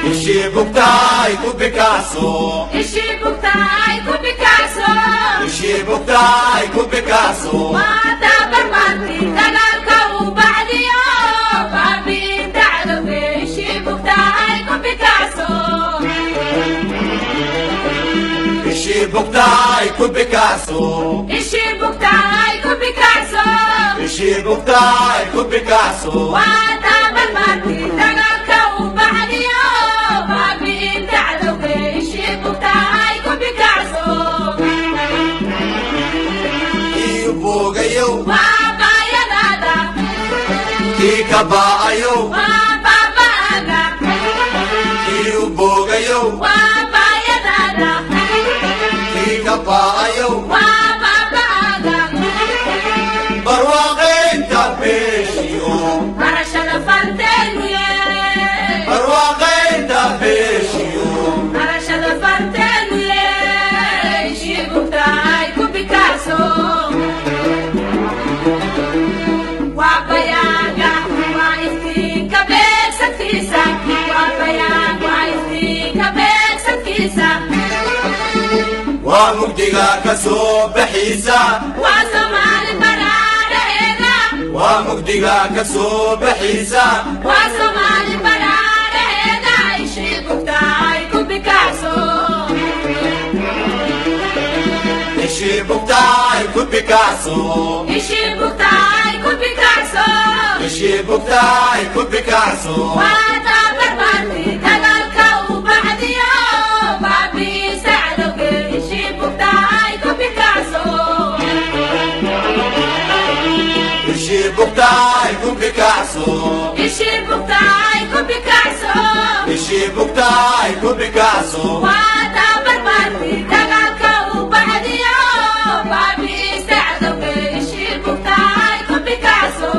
Ishibuktai ku Picasso, Ishibuktai ku Picasso, Ishibuktai ku Picasso. Mata bermati dagaalka uu bacdiyo, baabi'inta cadowga Ishibuktai ku Picasso. Ishibuktai ku Picasso, Ishibuktai ku Picasso, Ishibuktai ku Picasso. Mata bermati dagaalka uu bacdiyo, baabi'inta cadowga Ishibuktai ku Picasso. Iubogayo, Waa baayadaada, Kikabaayo, waa baaba'aaga, Iubogayo, waa baayadaada, Kikabaayo. waa baaba'aaga. Barwaaqaynta beeshiyo, Barashada farteenu yee, barwaaqaynta beeshiyo. barashada farteenu yee, Ishibuktai ku Picasso. Waa bayaaga, waa iftiinka beegsadkiisa, waa bayaag, waa iftiinka beegsadkiisa. Waa mugdiga ka soo bixiisa, Waa Soomaali baraaraheeda, waa mugdiga ka soo bixiisa. waa Soomaali baraaraheeda, Ishibuktai ku Picasso. Ishibuktai ku Picasso, Ishibuktai ku Picasso, Ishibuktai ku Picasso. waa tabarmarti dagaalka uu bacdiyo, baabi'isa cadowga Ishibuktai ku Picasso. Ishibuktai ku Picasso, Ishibuktai ku Picasso, Ishibuktai ku Picasso. waa tabarmarti dagaalka uu bacdiyo, baabi'isa cadowga Ishibuktai ku Picasso.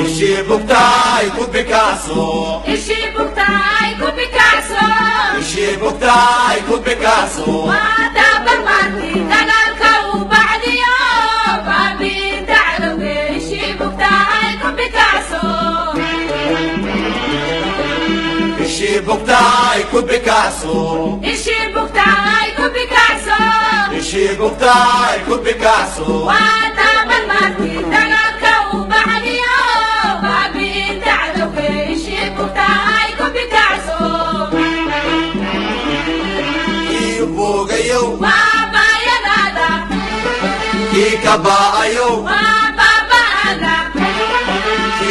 Ishibuktai ku Picasso, Ishibuktai ku Picasso, Ishibuktai ku Picasso. waa tabarmarti dagaalka uu bacdiyo, baabi'inta cadowga Ishibuktai ku Picasso. Ishibuktai ku Picasso, Ishibuktai ku Picasso, Ishibuktai ku Picasso. waa tabarmarti dagaalka uu bacdiyo, baabi'inta cadowga Ishibuktai ku Picasso. Iubogayo, waa baayadaada, Kikabaayo, waa baaba'aaga,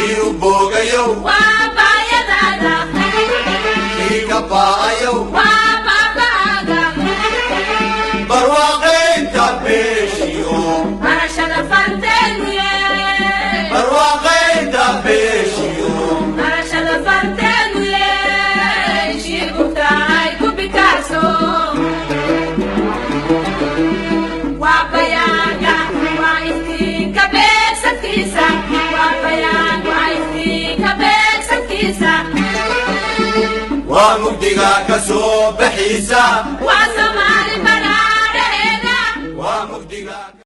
Iubogayo, waa baayadaada, Kikabaayo. waa baaba'aaga. Barwaaqaynta beeshiyo, Barashada farteenu yee, barwaaqaynta beeshiyo. barashada farteenu yee, Ishibuktai ku Picasso. Waa bayaaga, waa iftiinka beegsadkiisa, waa bayaag, waa iftiinka beegsadkiisa. Waa mugdiga ka soo bixiisa, Waa Soomaali